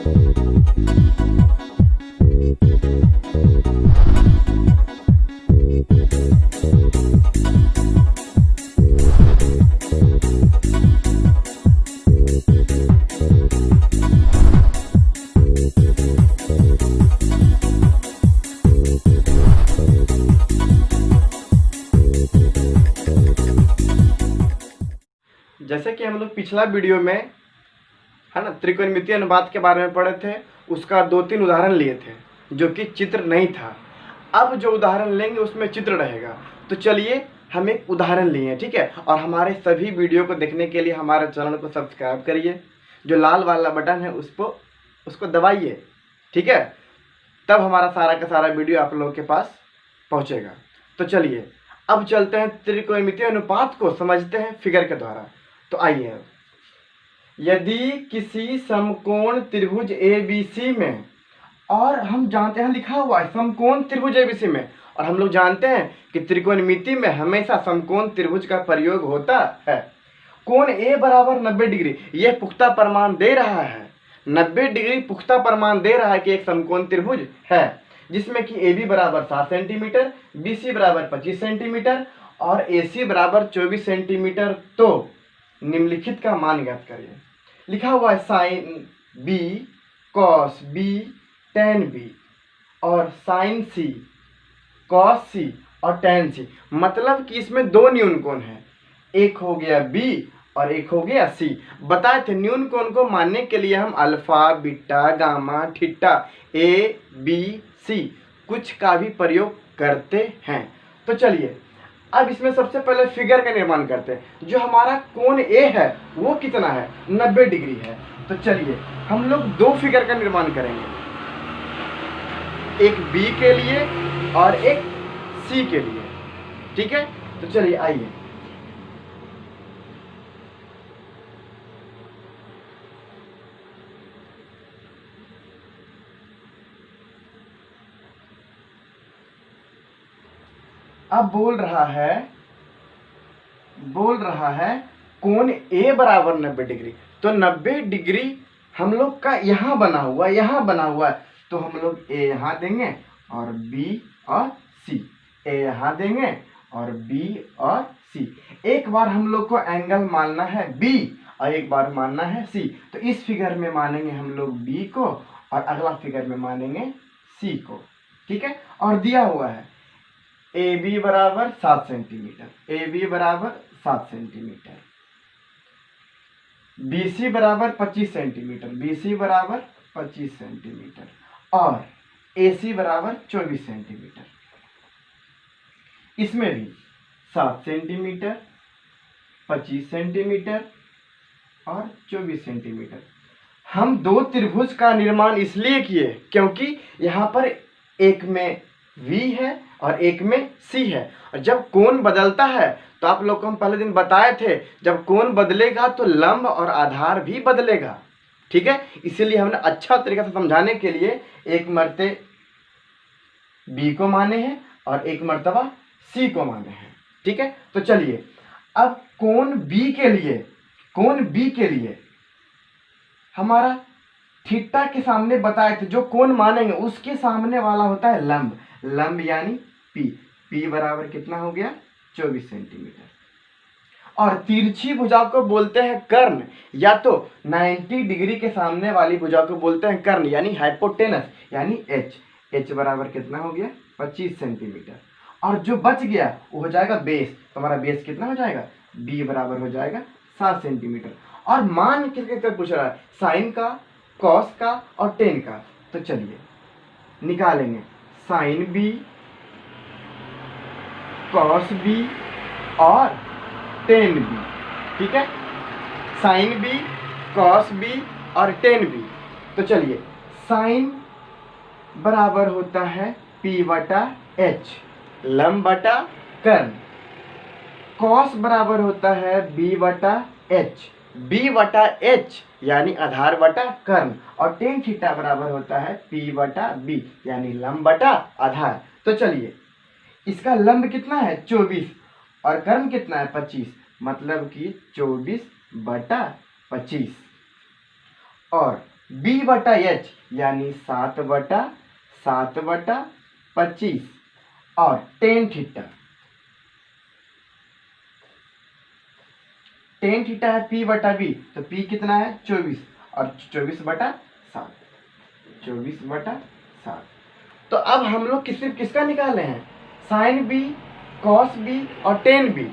जैसे कि हम लोग पिछला वीडियो में है ना त्रिकोणमितीय अनुपात के बारे में पढ़े थे, उसका 2-3 उदाहरण लिए थे जो कि चित्र नहीं था। अब जो उदाहरण लेंगे उसमें चित्र रहेगा। तो चलिए हम एक उदाहरण लिए, ठीक है। और हमारे सभी वीडियो को देखने के लिए हमारे चैनल को सब्सक्राइब करिए, जो लाल वाला बटन है उसको दबाइए, ठीक है। तब हमारा सारा का सारा वीडियो आप लोगों के पास पहुँचेगा। तो चलिए अब चलते हैं त्रिकोणमितीय अनुपात को समझते हैं फिगर के द्वारा। तो आइए, यदि किसी समकोण त्रिभुज ABC में, और हम जानते हैं लिखा हुआ है समकोण त्रिभुज ABC में, और हम लोग जानते हैं कि त्रिकोणमिति में हमेशा समकोण त्रिभुज का प्रयोग होता है। कोण A बराबर 90 डिग्री, यह पुख्ता प्रमाण दे रहा है, 90 डिग्री पुख्ता प्रमाण दे रहा है कि एक समकोण त्रिभुज है, जिसमें कि AB बराबर 7 सेंटीमीटर, BC बराबर 25 सेंटीमीटर और AC बराबर 24 सेंटीमीटर। तो निम्नलिखित का मान ज्ञात करिए। लिखा हुआ है sine B cos B tan B और साइन C कॉस C और tan C। मतलब कि इसमें दो न्यून कोण हैं, एक हो गया B और एक हो गया C। बताए थे न्यून कोण को मानने के लिए हम alpha, beta, gamma, theta, A B C कुछ का भी प्रयोग करते हैं। तो चलिए अब इसमें सबसे पहले फिगर का निर्माण करते हैं। जो हमारा कोण A है वो कितना है, 90 डिग्री है। तो चलिए हम लोग दो फिगर का निर्माण करेंगे, एक B के लिए और एक C के लिए, ठीक है। तो चलिए आइए, अब बोल रहा है कोण A बराबर 90 डिग्री। तो 90 डिग्री हम लोग का यहाँ बना हुआ है, तो हम लोग A यहाँ देंगे और B और C, A यहाँ देंगे और B और C। एक बार हम लोग को एंगल मानना है B और एक बार मानना है C। तो इस फिगर में मानेंगे हम लोग B को और अगला फिगर में मानेंगे C को, ठीक है। और दिया हुआ है AB बराबर 7 सेंटीमीटर, AB बराबर 7 सेंटीमीटर, BC बराबर 25 सेंटीमीटर, BC बराबर 25 सेंटीमीटर और AC बराबर 24 सेंटीमीटर। इसमें भी 7 सेंटीमीटर, 25 सेंटीमीटर और 24 सेंटीमीटर। हम दो त्रिभुज का निर्माण इसलिए किए क्योंकि यहाँ पर एक में V है और एक में C है। और जब कोण बदलता है तो आप लोग को हम पहले दिन बताए थे, जब कोण बदलेगा तो लंब और आधार भी बदलेगा, ठीक है। इसीलिए हमने अच्छा तरीके से समझाने के लिए एक मर्ते B को माने हैं और एक मर्तबा C को माने हैं, ठीक है। तो चलिए अब कोण B के लिए हमारा थीटा के सामने बताए थे, जो कोण मानेंगे उसके सामने वाला होता है लंब यानी P बराबर कितना हो गया, 24 सेंटीमीटर। और तिरछी भुजा को बोलते हैं कर्ण, या तो 90 डिग्री के सामने वाली भुजा को बोलते हैं कर्ण यानी हाइपोटेनस यानी H बराबर कितना हो गया, 25 सेंटीमीटर। और जो बच गया वो हो जाएगा बेस। तो हमारा बेस कितना हो जाएगा, B बराबर हो जाएगा 7 सेंटीमीटर। और मान किसके पूछ रहा है, साइन का, कॉस का और टेन का। तो चलिए निकालेंगे साइन B, कॉस B और टेन B, ठीक है। साइन B, कॉस B और टेन B। तो चलिए साइन बराबर होता है P बटा H, लंब बटा कर्ण। कॉस बराबर होता है B बटा H, B बटा H यानी आधार बटा कर्ण। और टेन थीटा बराबर होता है P बटा B यानी लंब बटा आधार। तो चलिए इसका लंब कितना है 24 और कर्ण कितना है 25, मतलब कि 24 बटा 25। और बी बटा एच यानी 7/7/25 और टेन थीटा है पी बटा बी, तो पी कितना है 24 और 24/7। तो अब हम लोग किसका निकाले हैं, साइन बी, कॉस बी और टेन बी,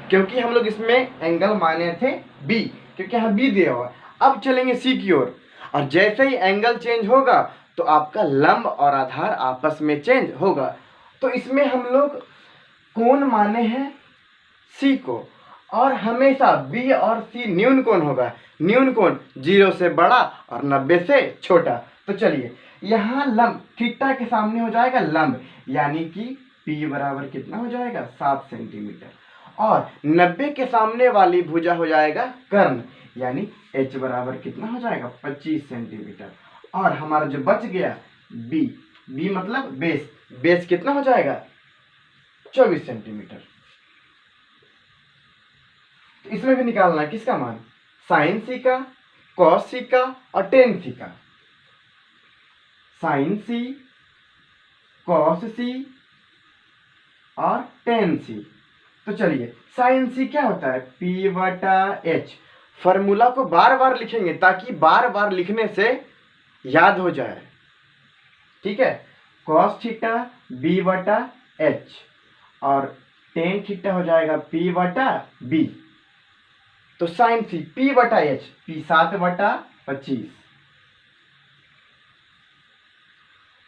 क्योंकि हम लोग इसमें एंगल माने थे बी, क्योंकि यहाँ बी दिया हुआ है। अब चलेंगे सी की ओर, और जैसे ही एंगल चेंज होगा तो आपका लंब और आधार आपस में चेंज होगा। तो इसमें हम लोग कोण माने हैं सी को, और हमेशा बी और सी न्यून कोण होगा। न्यून कोण 0 से बड़ा और 90 से छोटा। तो चलिए यहाँ लंब थीटा के सामने हो जाएगा लंब, यानी कि पी बराबर कितना हो जाएगा 7 सेंटीमीटर, और 90 के सामने वाली भुजा हो जाएगा कर्ण, यानी h बराबर कितना हो जाएगा 25 सेंटीमीटर। और हमारा जो बच गया बी मतलब बेस कितना हो जाएगा 24 सेंटीमीटर। इसमें भी निकालना है किसका मान, साइन सी का, कॉस सी का और टेन सी का। साइन सी, कॉस सी और टेन सी। तो चलिए साइन सी क्या होता है पी बटा एच। फॉर्मूला को बार बार लिखेंगे ताकि बार बार लिखने से याद हो जाए, ठीक है। कॉस थीटा बी बटा एच और टेन थीटा हो जाएगा पी बटा बी। तो साइन सी पी बटा H, P 7/25,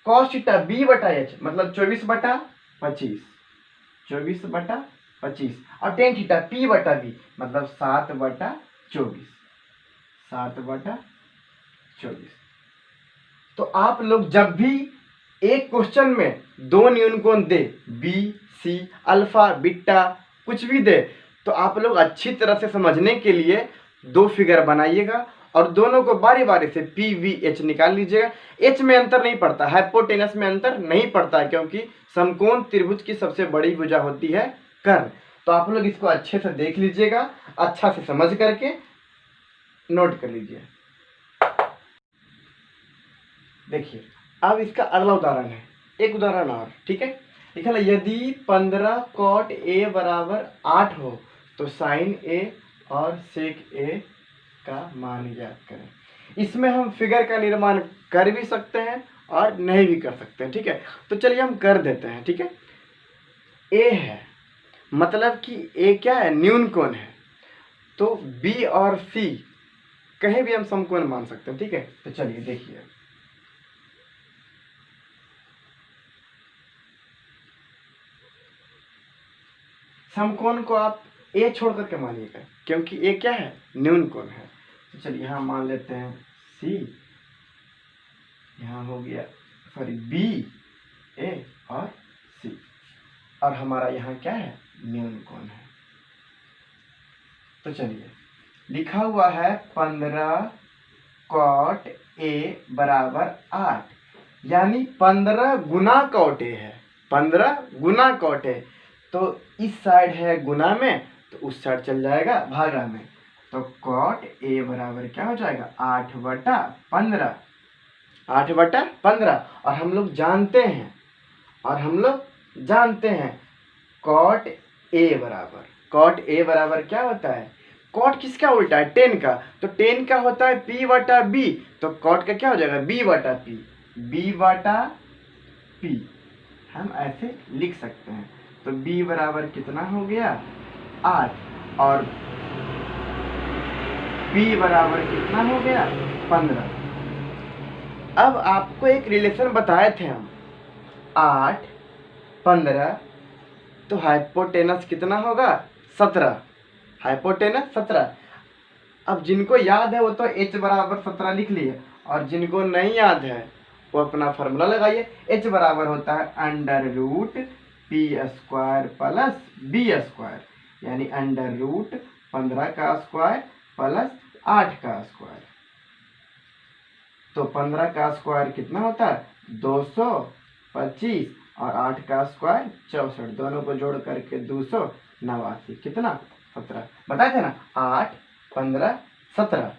cos theta B बटा एच मतलब 24/25, 24/25, और टेन थीटा पी बटा बी मतलब 7/24, 7/24। तो आप लोग जब भी एक क्वेश्चन में दो न्यून कोण दे, बी सी अल्फा बीटा कुछ भी दे, तो आप लोग अच्छी तरह से समझने के लिए दो फिगर बनाइएगा और दोनों को बारी बारी से पी वी एच निकाल लीजिएगा। एच में अंतर नहीं पड़ता, हाइपोटेनस में अंतर नहीं पड़ता है, क्योंकि समकोण त्रिभुज की सबसे बड़ी भुजा होती है कर्ण। तो आप लोग इसको अच्छे से देख लीजिएगा, अच्छा से समझ करके नोट कर लीजिए। देखिए अब इसका अगला उदाहरण है, एक उदाहरण और, ठीक है। लिखा है यदि 15 कॉट ए बराबर 8 हो तो साइन ए और सेक ए का मान ज्ञात करें। इसमें हम फिगर का निर्माण कर भी सकते हैं और नहीं भी कर सकते हैं, ठीक है। तो चलिए हम कर देते हैं, ठीक है। ए है मतलब कि ए क्या है न्यून कोण है, तो बी और सी कहीं भी हम समकोण मान सकते हैं, ठीक है। तो चलिए देखिए समकोण को आप ए छोड़ करके मानिएगा, क्योंकि ए क्या है न्यून कोण है। तो चलिए यहाँ मान लेते हैं सी, यहाँ हो गया सॉरी बी ए और सी, और हमारा यहाँ क्या है न्यून कोण है। तो चलिए लिखा हुआ है 15 कॉट ए बराबर 8, यानी 15 गुना कॉट ए है, 15 गुना कॉट ए। तो इस साइड है गुना में तो उस साइड चल जाएगा भागा में, तो कॉट ए बराबर क्या हो जाएगा 8/15, 8/15। और हम लोग जानते हैं कॉट ए बराबर क्या होता है, कॉट किसका उल्टा है टेन का, तो टेन का होता है पी बटा बी, तो कॉट का क्या हो जाएगा बी बटा पी, हम ऐसे लिख सकते हैं। तो b बराबर कितना हो गया 8 और b बराबर कितना हो गया 15। अब आपको एक रिलेशन बताए थे हम 8 15, तो हाइपोटेनस कितना होगा 17, हाइपोटेनस 17। अब जिनको याद है वो तो h बराबर 17 लिख लिए, और जिनको नहीं याद है वो अपना फॉर्मूला लगाइए। h बराबर होता है under root P square plus B square, यानी अंडर रूट 15 का स्क्वायर प्लस 8 का स्क्वायर। तो 15 का स्क्वायर कितना होता है 225 और 8 का स्क्वायर 64, दोनों को जोड़ करके 289, कितना 17। बताए थे ना 8 15 17।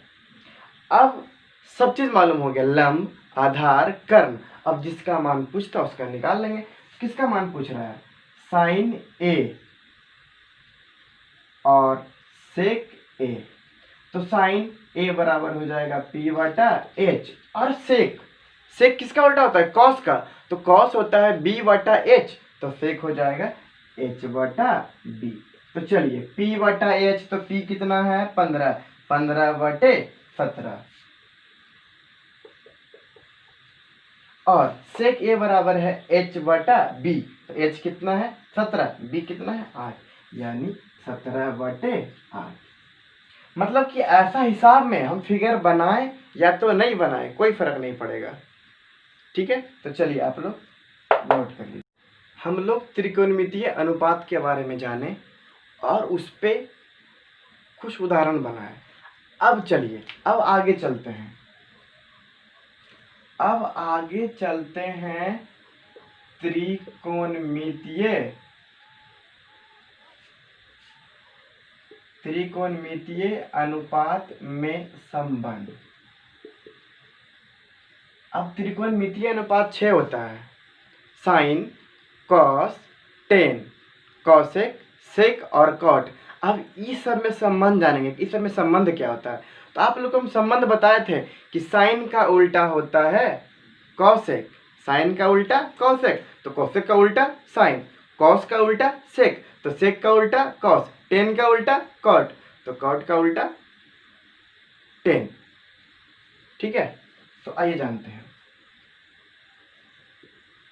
अब सब चीज़ मालूम हो गया, लंब, आधार, कर्ण। अब जिसका मान पूछता उसका निकाल लेंगे। किसका मान पूछ रहा है? साइन ए और सेक ए। तो साइन ए बराबर हो जाएगा P बटा H, और सेक, सेक किसका उल्टा होता है? कॉस का। तो कॉस होता है B बटा H, तो सेक हो जाएगा H बटा B। तो चलिए P बटा H, तो P कितना है? 15, 15 बटे 17, और सेक ए बराबर है H बटा B। तो H कितना है? 17, B कितना है? 8, यानी 17 बटे 8। मतलब कि ऐसा हिसाब में हम फिगर बनाएं या तो नहीं बनाएं, कोई फर्क नहीं पड़ेगा। ठीक है, तो चलिए आप लोग नोट कर लीजिए। हम लोग त्रिकोणमितीय अनुपात के बारे में जाने और उस पे कुछ उदाहरण बनाए। अब चलिए, अब आगे चलते हैं। अब आगे चलते हैं त्रिकोणमितीय अनुपात में संबंध। अब त्रिकोणमितीय अनुपात 6 होता है। साइन, कॉस, टेन, कॉसेक, सेक और कॉट। अब इस सब में संबंध जानेंगे, इस सब में संबंध क्या होता है। तो आप लोग को हम संबंध बताए थे कि साइन का उल्टा होता है कॉसेक, साइन का उल्टा कॉसेक, तो कॉसेक का उल्टा साइन, कॉस का उल्टा सेक, तो सेक का उल्टा कॉस, टेन का उल्टा कॉट, तो कॉट का उल्टा टेन। ठीक है, तो आइए जानते हैं।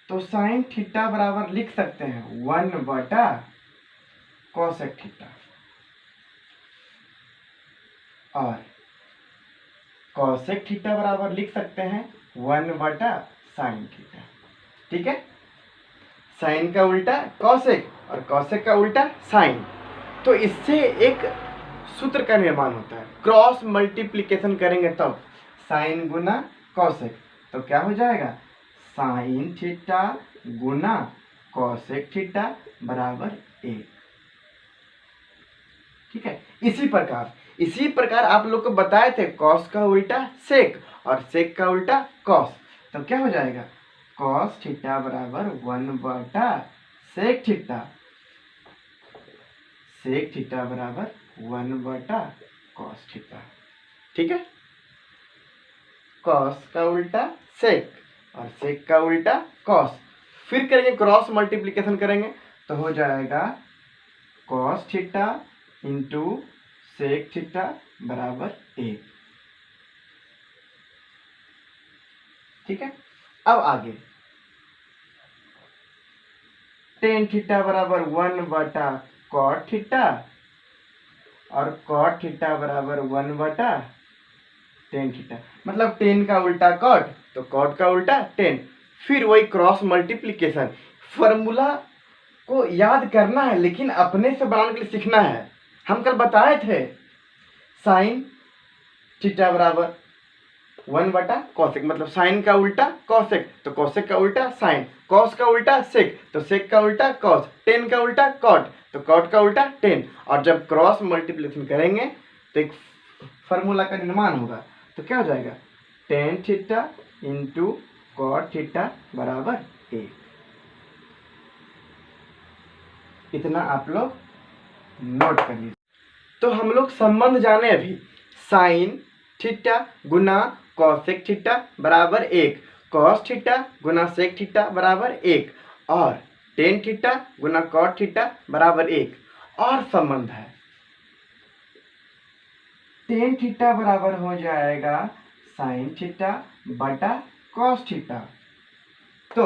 तो साइन थीटा बराबर लिख सकते हैं 1 बटा कॉसेक थीटा, और कॉसेक थीटा बराबर लिख सकते हैं 1 बटा साइन थीटा। ठीक है, साइन का उल्टा कॉसेक और कॉसेक का उल्टा साइन। तो इससे एक सूत्र का निर्माण होता है, क्रॉस मल्टीप्लिकेशन करेंगे तब साइन गुना कॉसेक, तो क्या हो जाएगा? साइन थीटा गुना कॉसेक थीटा बराबर 1। ठीक है, इसी प्रकार आप लोग को बताए थे कॉस का उल्टा सेक और सेक का उल्टा कॉस, तो क्या हो जाएगा? कॉस थीटा बराबर 1 बटा सेक थीटा, सेक थीटा बराबर 1 बटा कॉस थीटा। ठीक है, कॉस का उल्टा सेक और सेक का उल्टा कॉस, फिर करेंगे क्रॉस मल्टीप्लिकेशन करेंगे, तो हो जाएगा cos theta into sec theta बराबर 1। ठीक है, अब आगे टेन थीटा बराबर 1 बटा कॉट थीटा, और कॉट थीटा बराबर 1 बटा टेन थीटा, मतलब टेन का उल्टा कॉट तो कॉट का उल्टा टेन। फिर वही क्रॉस मल्टीप्लिकेशन, फॉर्मूला को याद करना है लेकिन अपने से बनाने के लिए सीखना है। हम कल बताए थे साइन थीटा बराबर 1 बटा कॉसेक, मतलब साइन का उल्टा कॉसेक तो कॉसेक का उल्टा साइन, कॉस का उल्टा सेक तो सेक का उल्टा कॉस, टेन का उल्टा कॉट तो कॉट का उल्टा टेन। और जब क्रॉस मल्टीप्लिकेशन करेंगे तो एक फार्मूला का निर्माण होगा, तो क्या हो जाएगा? Tan theta into cot theta बराबर 1। इतना आप लोग नोट कर लीजिए। तो हम लोग संबंध जाने अभी, साइन थीटा गुना कॉसेक थीटा बराबर 1, कॉस थीटा गुना सेक थीटा बराबर 1, और टेन थीटा गुना कॉट थीटा बराबर 1। और संबंध है टेन थीटा बराबर हो जाएगा साइन थीटा बटा कॉस थीटा, तो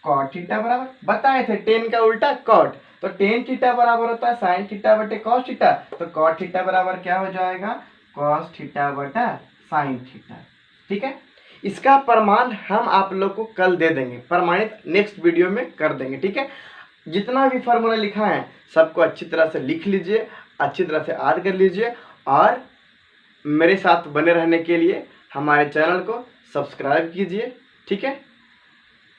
कॉट थीटा बराबर बताए थे टेन का उल्टा कॉट, तो टेन थीटा बराबर होता है साइन थीटा बटे कॉस थीटा, तो कॉट थीटा बराबर क्या हो जाएगा? कॉस थीटा बटा साइन थीटा। ठीक है, इसका प्रमाण हम आप लोग को कल दे देंगे, प्रमाणित नेक्स्ट वीडियो में कर देंगे। ठीक है, जितना भी फार्मूला लिखा है सबको अच्छी तरह से लिख लीजिए, अच्छी तरह से याद कर लीजिए, और मेरे साथ बने रहने के लिए हमारे चैनल को सब्सक्राइब कीजिए। ठीक है।